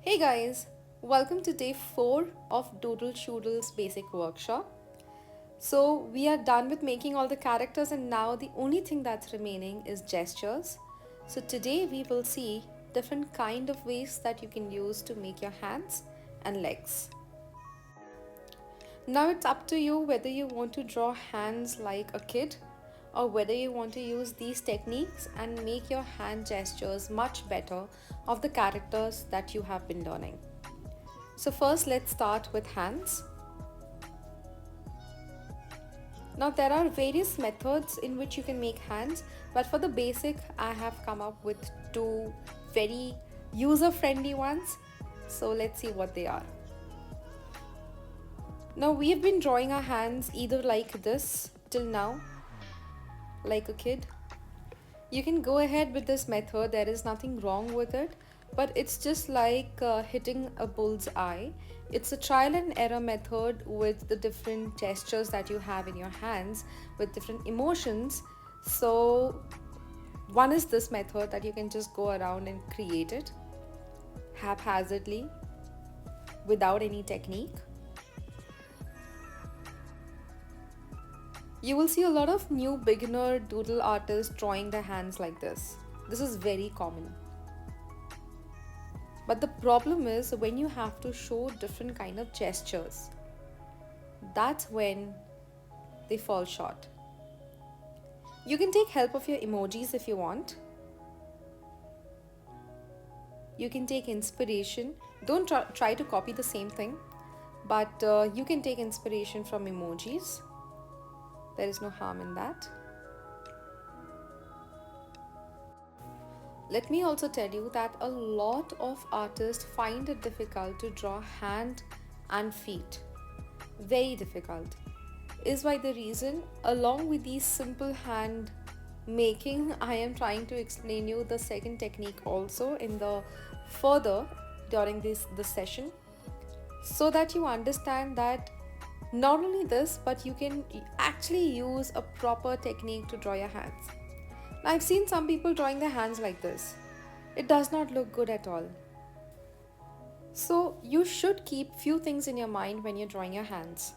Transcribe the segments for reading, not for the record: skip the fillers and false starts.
Hey guys, welcome to day 4 of Doodle Shoodle's basic workshop. So, we are done with making all the characters, and now the only thing that's remaining is gestures. So, today we will see different kind of ways that you can use to make your hands and legs. Now, it's up to you whether you want to draw hands like a kid or whether you want to use these techniques and make your hand gestures much better of the characters that you have been learning. So first let's start with hands. Now there are various methods in which you can make hands, but for the basic I have come up with two very user-friendly ones. So let's see what they are. Now we have been drawing our hands either like this till now, like a kid. You can go ahead with this method, there is nothing wrong with it, but it's just like hitting a bull's eye. It's a trial and error method with the different gestures that you have in your hands with different emotions. So one is this method that you can just go around and create it haphazardly without any technique. You will see a lot of new beginner doodle artists drawing their hands like this. This is very common. But the problem is when you have to show different kind of gestures. That's when they fall short. You can take help of your emojis if you want. You can take inspiration. Don't try to copy the same thing, but you can take inspiration from emojis. There is no harm in that. Let me also tell you that a lot of artists find it difficult to draw hand and feet. Very difficult. Is why the reason, along with these simple hand making, I am trying to explain you the second technique also in the further during this session, so that you understand that not only this, but you can actually use a proper technique to draw your hands. Now, I've seen some people drawing their hands like this. It does not look good at all. So you should keep few things in your mind when you're drawing your hands.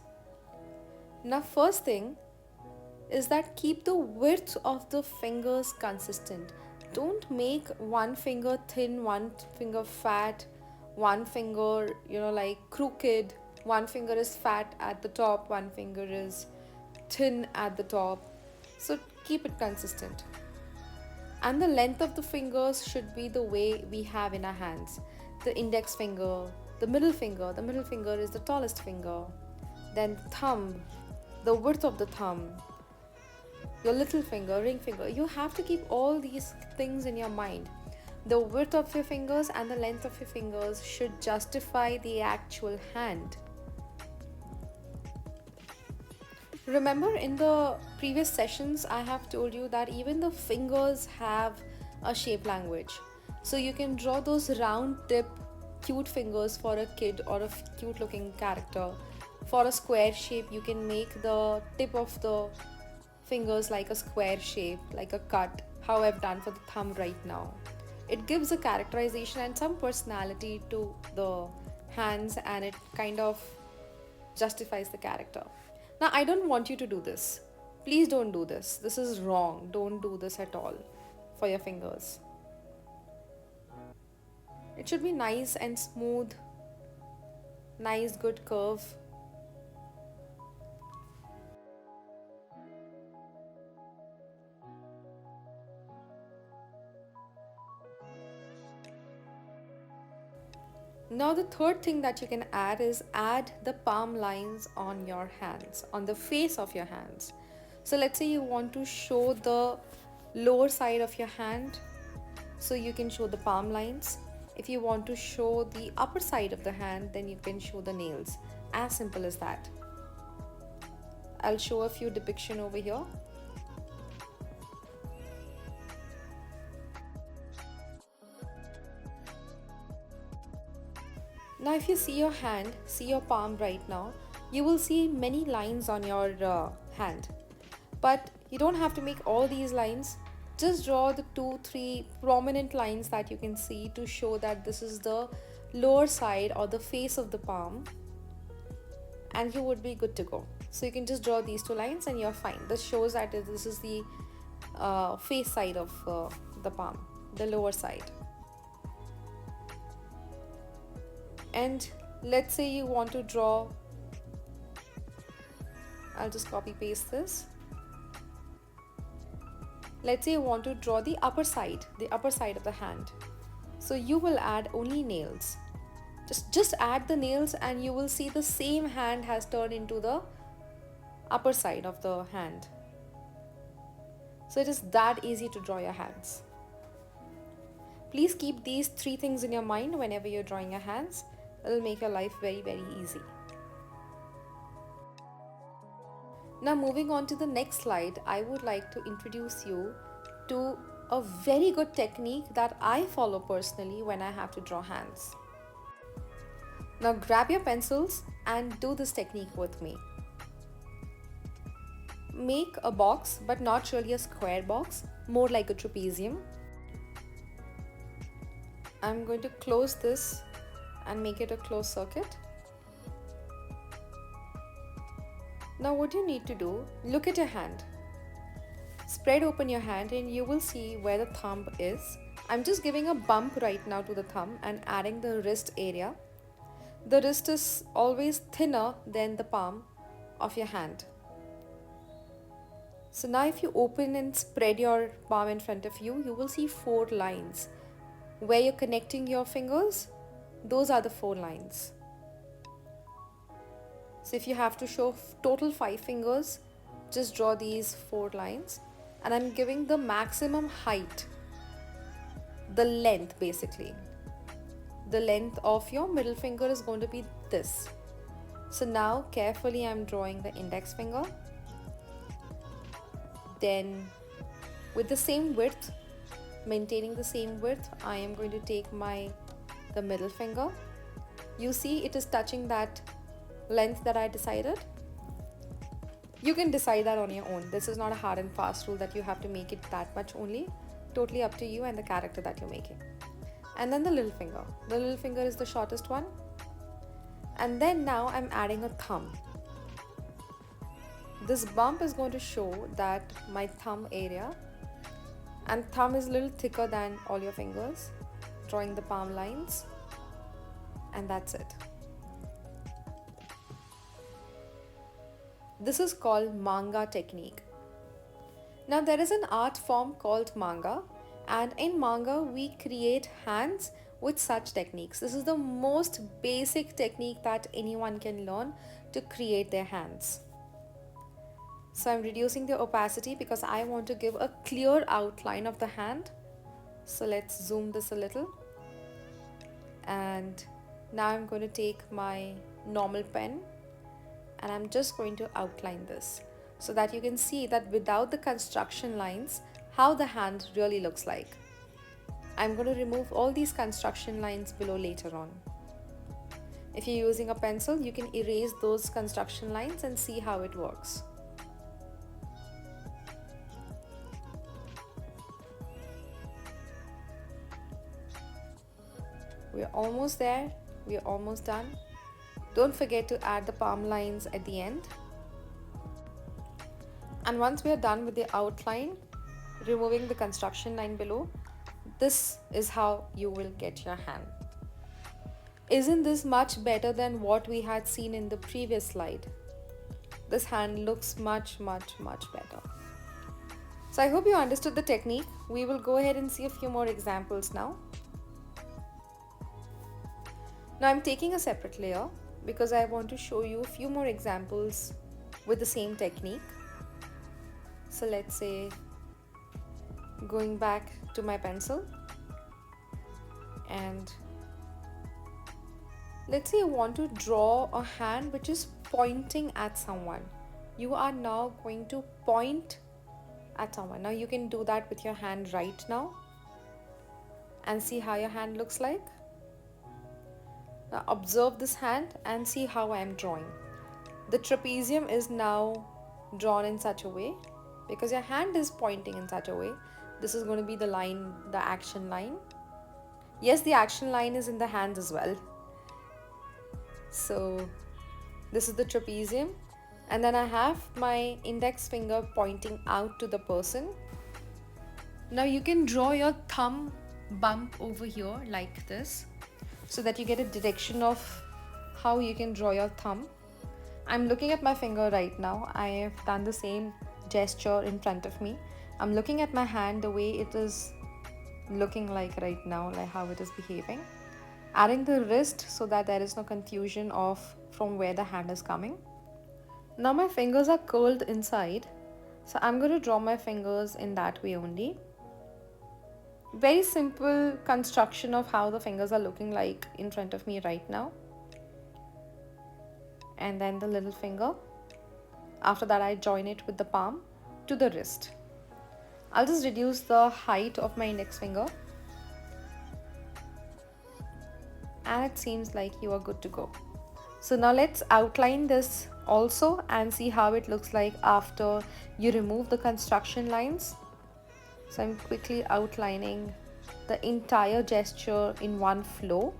Now, first thing is that keep the width of the fingers consistent. Don't make one finger thin, one finger fat, one finger, like crooked. One finger is fat at the top, one finger is thin at the top. So keep it consistent. And the length of the fingers should be the way we have in our hands. The index finger, the middle finger is the tallest finger. Then the thumb, the width of the thumb, your little finger, ring finger. You have to keep all these things in your mind. The width of your fingers and the length of your fingers should justify the actual hand. Remember, in the previous sessions, I have told you that even the fingers have a shape language. So you can draw those round tip cute fingers for a kid or a cute looking character. For a square shape, you can make the tip of the fingers like a square shape, like a cut, how I've done for the thumb right now. It gives a characterization and some personality to the hands, and it kind of justifies the character. Now, I don't want you to do this. Please don't do this. This is wrong. Don't do this at all for your fingers. It should be nice and smooth. Nice, good curve. Now the third thing that you can add is add the palm lines on your hands, on the face of your hands. So let's say you want to show the lower side of your hand, so you can show the palm lines. If you want to show the upper side of the hand, then you can show the nails. As simple as that. I'll show a few depiction over here. Now if you see your hand, see your palm right now, you will see many lines on your hand. But you don't have to make all these lines. Just draw the 2-3 prominent lines that you can see to show that this is the lower side or the face of the palm, and you would be good to go. So you can just draw these two lines and you're fine. This shows that this is the face side of the palm, the lower side. And let's say you want to draw, I'll just copy paste this. Let's say you want to draw the upper side of the hand. So you will add only nails. Just add the nails and you will see the same hand has turned into the upper side of the hand. So it is that easy to draw your hands. Please keep these 3 things in your mind whenever you're drawing your hands. It will make your life very, very easy. Now moving on to the next slide, I would like to introduce you to a very good technique that I follow personally when I have to draw hands. Now grab your pencils and do this technique with me. Make a box, but not really a square box, more like a trapezium. I'm going to close this and make it a closed circuit. Now what you need to do, look at your hand. Spread open your hand and you will see where the thumb is. I'm just giving a bump right now to the thumb and adding the wrist area. The wrist is always thinner than the palm of your hand. So now if you open and spread your palm in front of you, you will see 4 lines. Where you're connecting your fingers, those are the 4 lines. So if you have to show total 5 fingers, just draw these 4 lines. And I'm giving the maximum height, the length basically. The length of your middle finger is going to be this. So now carefully I'm drawing the index finger. Then with the same width, maintaining the same width, I am going to take the middle finger. You see it is touching that length that I decided. You can decide that on your own. This is not a hard and fast rule that you have to make it that much only. Totally up to you and the character that you're making. And then the little finger. The little finger is the shortest one. And then now I'm adding a thumb. This bump is going to show that my thumb area, and thumb is a little thicker than all your fingers. Drawing the palm lines, and that's it. This is called manga technique. Now there is an art form called manga, and in manga we create hands with such techniques. This is the most basic technique that anyone can learn to create their hands. So I'm reducing the opacity because I want to give a clear outline of the hand. So let's zoom this a little. And now I'm going to take my normal pen and I'm just going to outline this so that you can see that without the construction lines, how the hand really looks like. I'm going to remove all these construction lines below later on. If you're using a pencil, you can erase those construction lines and see how it works. We're almost there. We're almost done. Don't forget to add the palm lines at the end. And once we are done with the outline, removing the construction line below, this is how you will get your hand. Isn't this much better than what we had seen in the previous slide? This hand looks much better. So I hope you understood the technique. We will go ahead and see a few more examples now. Now I'm taking a separate layer because I want to show you a few more examples with the same technique. So let's say going back to my pencil, and let's say you want to draw a hand which is pointing at someone. You are now going to point at someone. Now you can do that with your hand right now and see how your hand looks like. Now observe this hand and see how I am drawing. The trapezium is now drawn in such a way because your hand is pointing in such a way. This is going to be the line, the action line. Yes, the action line is in the hand as well. So this is the trapezium, and then I have my index finger pointing out to the person. Now you can draw your thumb bump over here like this so that you get a direction of how you can draw your thumb. I'm looking at my finger right now. I have done the same gesture in front of me. I'm looking at my hand the way it is looking like right now, like how it is behaving. Adding the wrist so that there is no confusion of from where the hand is coming. Now my fingers are curled inside, so I'm going to draw my fingers in that way only. Very simple construction of how the fingers are looking like in front of me right now. And then the little finger. After that, I join it with the palm to the wrist. I'll just reduce the height of my index finger. And it seems like you are good to go. So now let's outline this also and see how it looks like after you remove the construction lines. So I'm quickly outlining the entire gesture in one flow.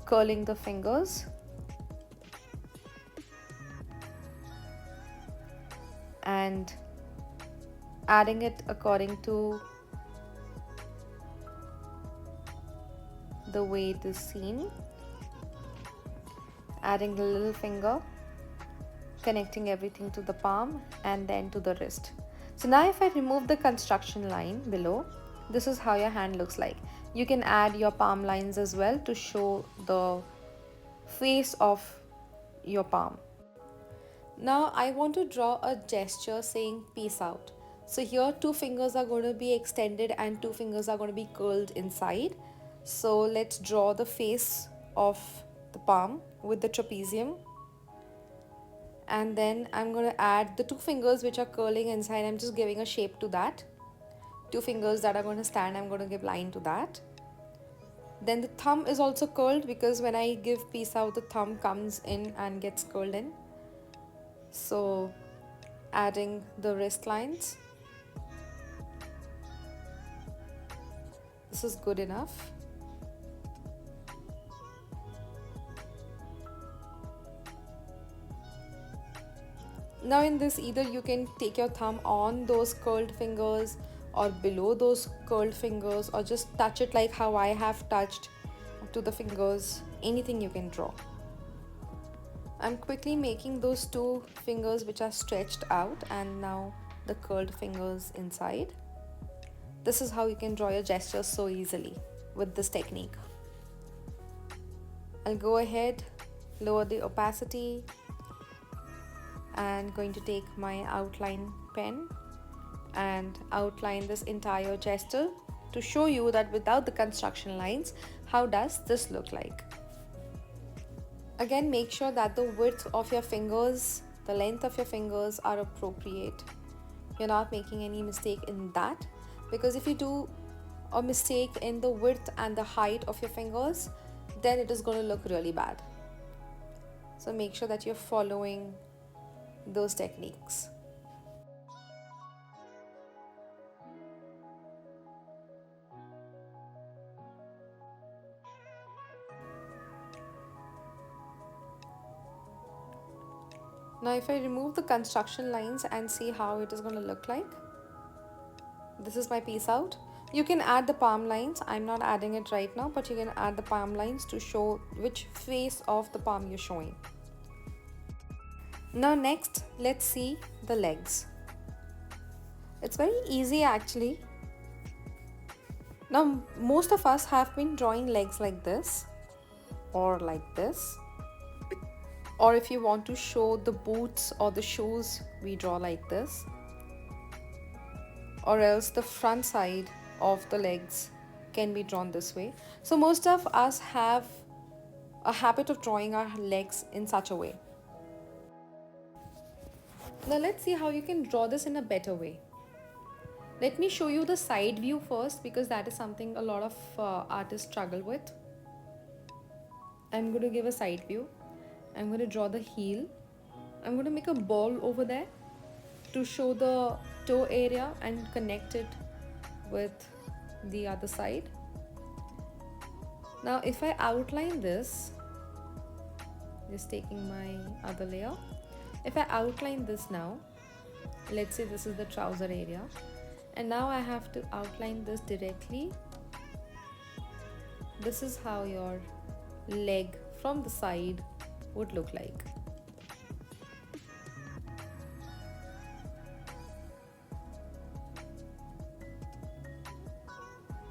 Curling the fingers. And adding it according to the way it is seen. Adding the little finger, connecting everything to the palm and then to the wrist. So now if I remove the construction line below, this is how your hand looks like. You can add your palm lines as well to show the face of your palm. Now I want to draw a gesture saying peace out. So here 2 fingers are going to be extended and 2 fingers are going to be curled inside. So let's draw the face of the palm with the trapezium. And then I'm going to add the 2 fingers which are curling inside. I'm just giving a shape to that. 2 fingers that are going to stand, I'm going to give line to that. Then the thumb is also curled because when I give peace out, the thumb comes in and gets curled in. So adding the wrist lines. This is good enough. Now in this, either you can take your thumb on those curled fingers or below those curled fingers, or just touch it like how I have touched to the fingers. Anything you can draw. I'm quickly making those 2 fingers which are stretched out and now the curled fingers inside. This is how you can draw your gestures so easily with this technique. I'll go ahead, lower the opacity, and going to take my outline pen and outline this entire gesture to show you that without the construction lines, how does this look like. Again, make sure that the width of your fingers, the length of your fingers are appropriate. You're not making any mistake in that, because if you do a mistake in the width and the height of your fingers, then it is going to look really bad. So make sure that you're following those techniques. Now if I remove the construction lines and see how it is going to look like. This is my piece out. You can add the palm lines. I'm not adding it right now, but you can add the palm lines to show which face of the palm you're showing. Now next, let's see the legs. It's very easy actually. Now most of us have been drawing legs like this or like this. Or if you want to show the boots or the shoes, we draw like this. Or else the front side of the legs can be drawn this way. So most of us have a habit of drawing our legs in such a way. Now let's see how you can draw this in a better way. Let me show you the side view first, because that is something a lot of artists struggle with. I'm going to give a side view. I'm going to draw the heel. I'm going to make a ball over there to show the toe area and connect it with the other side. Now if I outline this, just taking my other layer, if I outline this now, let's say this is the trouser area, and now I have to outline this directly. This is how your leg from the side would look like.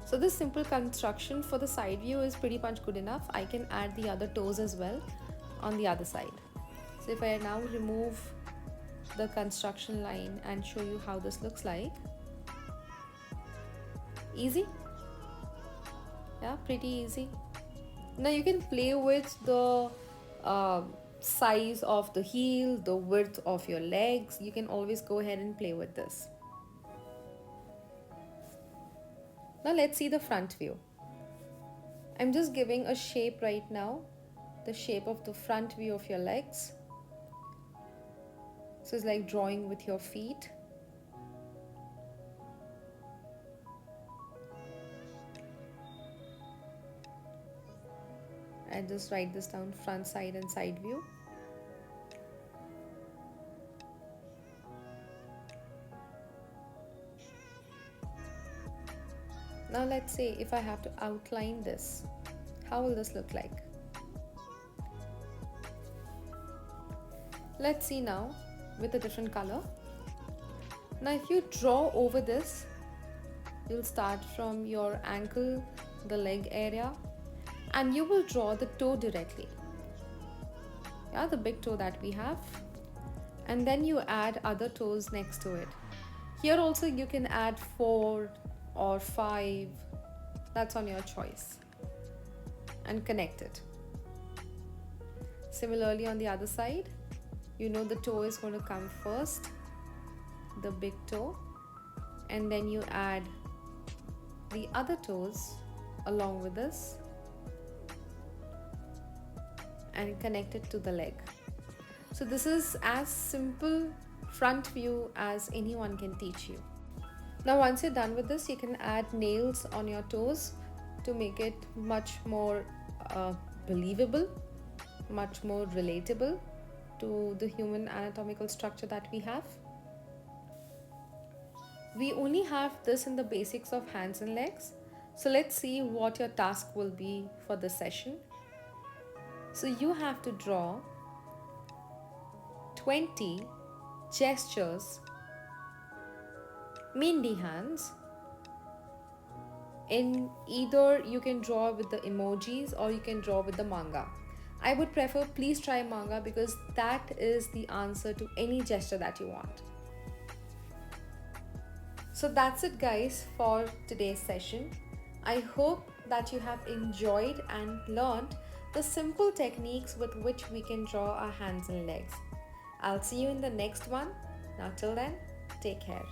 So this simple construction for the side view is pretty much good enough. I can add the other toes as well on the other side. So if I now remove the construction line and show you how this looks like. Easy? Yeah, pretty easy. Now you can play with the size of the heel, the width of your legs. You can always go ahead and play with this. Now let's see the front view. I'm just giving a shape right now, the shape of the front view of your legs. So it's like drawing with your feet. And just write this down, front, side and side view. Now let's say if I have to outline this, how will this look like? Let's see now with a different color. Now if you draw over this, you'll start from your ankle, the leg area, and you will draw the toe directly. Yeah, the big toe that we have. And then you add other toes next to it. Here also you can add 4 or 5, that's on your choice, and connect it. Similarly on the other side, you know the toe is going to come first, the big toe, and then you add the other toes along with this and connect it to the leg. So this is as simple front view as anyone can teach you. Now once you're done with this, you can add nails on your toes to make it much more believable, much more relatable to the human anatomical structure that we have. We only have this in the basics of hands and legs. So let's see what your task will be for this session. So you have to draw 20 gestures, Mindy hands. In either you can draw with the emojis or you can draw with the manga. I would prefer please try manga because that is the answer to any gesture that you want. So that's it guys for today's session. I hope that you have enjoyed and learned the simple techniques with which we can draw our hands and legs. I'll see you in the next one. Now till then, take care.